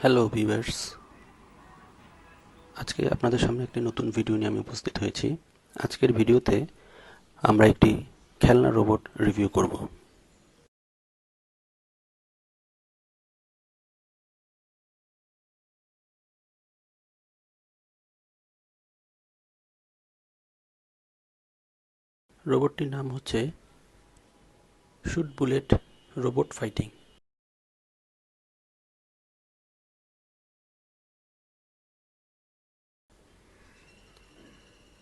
Hello viewers, আজকে আপনাদের সামনে একটি নতুন ভিডিও নিয়ে আমি উপস্থিত হয়েছি। আজকের ভিডিওতে আমরা একটি খেলনা রোবট রিভিউ করব। রোবটটির নাম হচ্ছে শুট বুলেট রোবট ফাইটিং।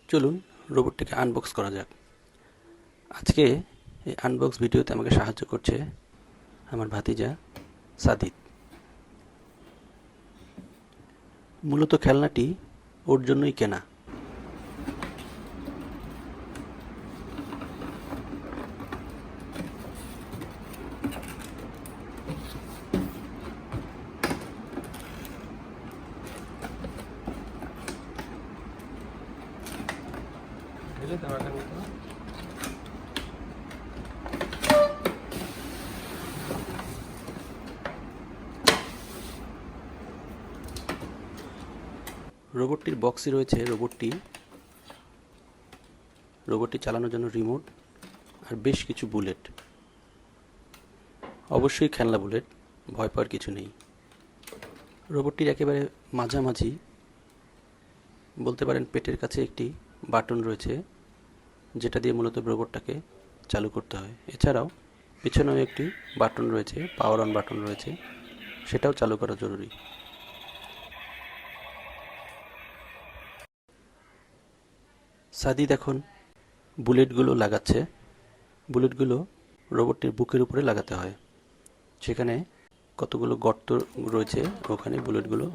চলুন রোবটটিকে আনবক্স করা যাক। আজকে এই আনবক্স ভিডিওতে আমাকে সাহায্য করছে আমার ভাতিজা সাদিত। মূলত খেলনাটি ওর জন্যই কেনা। রোবটটির বক্সে রয়েছে রোবটটি চালানোর জন্য রিমোট আর বেশ কিছু বুলেট। অবশ্যই খেলনা বুলেট, ভয় পাওয়ার কিছু নেই। রোবটটির একেবারে মাঝামাঝি বলতে পারেন পেটের কাছে একটি বাটন রয়েছে, যেটা দিয়ে মূলত রোবটটাকে চালু করতে হয়। এছাড়াও পিছনেও একটি বাটন রয়েছে, পাওয়ার অন বাটন রয়েছে, সেটাও চালু করা জরুরি। সাদিদ এখন বুলেটগুলো লাগাচ্ছে। বুলেটগুলো রোবটটির বুকের উপরে লাগাতে হয়। সেখানে কতগুলো গর্ত রয়েছে, ওখানে বুলেটগুলো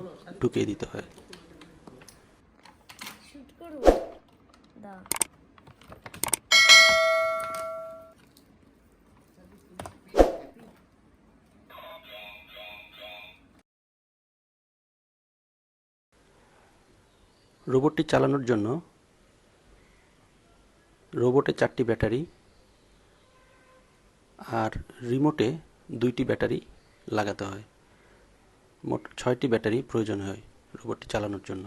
ঢুকিয়ে দিতে হয়। রোবটটি চালানোর জন্য রোবটে 4টি ব্যাটারি আর রিমোটে 2টি ব্যাটারি লাগাতে হয়। মোট 6টি ব্যাটারি প্রয়োজন হয় রোবটটি চালানোর জন্য।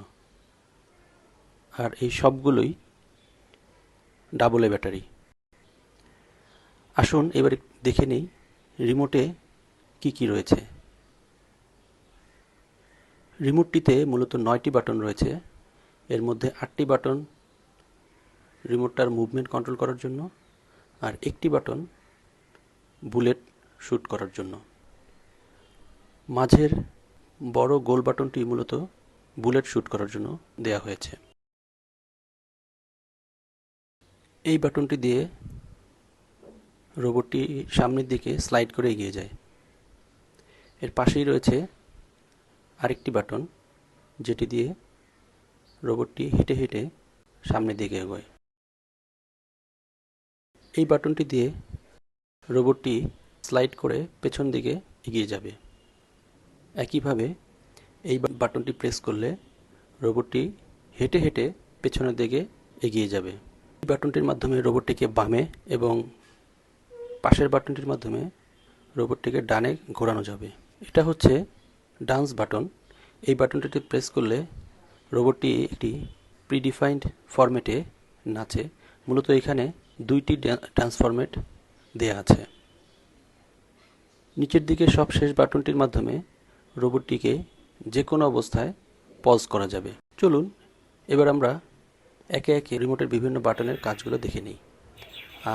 আর এই সবগুলোই ডাবল এ ব্যাটারি। আসুন এবারে দেখে নেই রিমোটে কি কি রয়েছে। রিমোটটিতে মূলত 9টি বাটন রয়েছে। এর মধ্যে 8টি বাটন রিমোটটার মুভমেন্ট কন্ট্রোল করার জন্য, আর একটি বাটন বুলেট শ্যুট করার জন্য। মাঝের বড় গোল বাটনটি মূলত বুলেট শ্যুট করার জন্য দেয়া হয়েছে। এই বাটনটি দিয়ে রোবটটি সামনের দিকে স্লাইড করে এগিয়ে যায়। এর পাশেই রয়েছে আরেকটি বাটন, যেটি দিয়ে রোবটটি হেঁটে হেঁটে সামনের দিকে এগোয়। এই বাটনটি দিয়ে রোবটটি স্লাইড করে পেছন দিকে এগিয়ে যাবে। একইভাবে এই বাটনটি প্রেস করলে রোবটটি হেঁটে হেঁটে পেছনের দিকে এগিয়ে যাবে। এই বাটনটির মাধ্যমে রোবটটিকে বামে এবং পাশের বাটনটির মাধ্যমে রোবটটিকে ডানে ঘোরানো যাবে। এটা হচ্ছে ডান্স বাটন। এই বাটনটিতে প্রেস করলে রোবটটি একটি প্রিডিফাইন্ড ফরম্যাটে নাচে। মূলত এখানে 2টি ডান্স ফরম্যাট দেয়া আছে। নিচের দিকে সবশেষ বাটনটির মাধ্যমে রোবটটিকে যে কোনো অবস্থায় পজ করা যাবে। চলুন এবার আমরা একে একে রিমোটের বিভিন্ন বাটনের কাজগুলো দেখে নিই,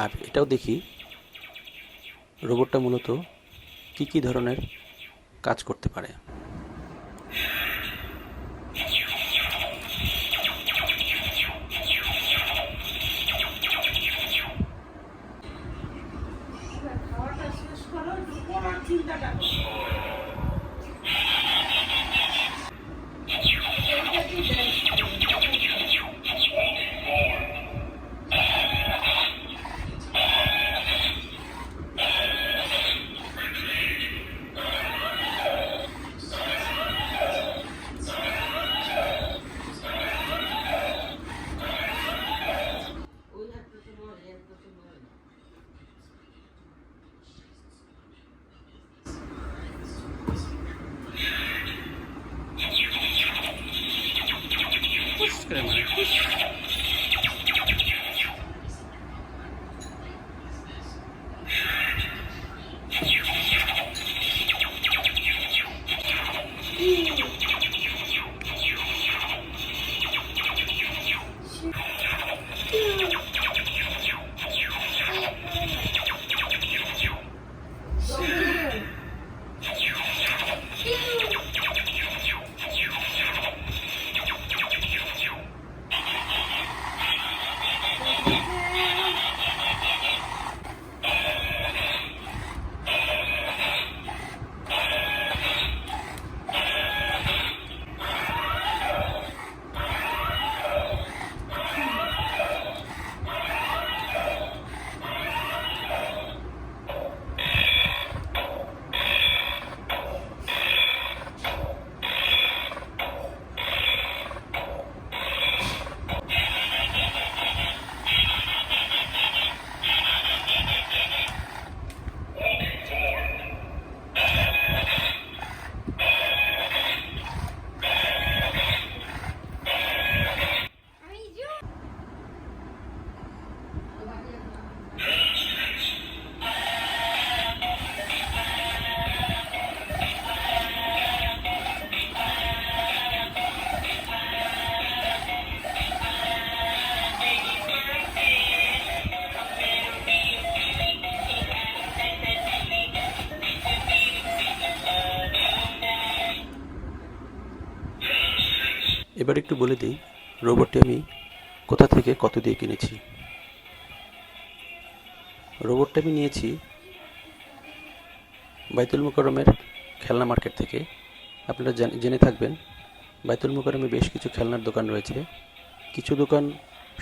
আর এটাও দেখি রোবটটা মূলত কি কি ধরনের কাজ করতে পারে। এবার একটু বলে দিই রোবটটি আমি কোথা থেকে কত দিয়ে কিনেছি। রোবটটা আমি নিয়েছি বাইতুল মোকাররমের খেলনা মার্কেট থেকে। আপনারা জেনে থাকবেন বাইতুল মোকাররমে বেশ কিছু খেলনার দোকান রয়েছে। কিছু দোকান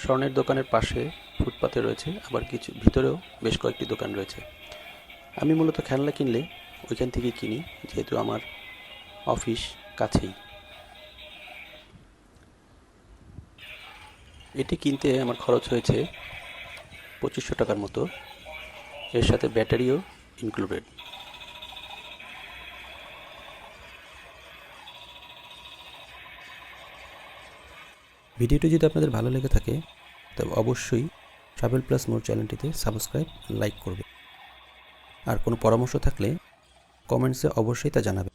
স্বর্ণের দোকানের পাশে ফুটপাতে রয়েছে, আবার কিছু ভিতরেও বেশ কয়েকটি দোকান রয়েছে। আমি মূলত খেলনা কিনলে ওইখান থেকেই কিনি, যেহেতু আমার অফিস কাছেই। এটি কিনতে আমার খরচ হয়েছে 2500 টাকার মতো, এর সাথে ব্যাটারিও ইনক্লুডেড। ভিডিওটি যদি আপনাদের ভালো লেগে থাকে তবে অবশ্যই ট্রাভেল প্লাস মোর চ্যানেলটিতে সাবস্ক্রাইব, লাইক করবে। আর কোনো পরামর্শ থাকলে কমেন্টসে অবশ্যই তা জানাবে।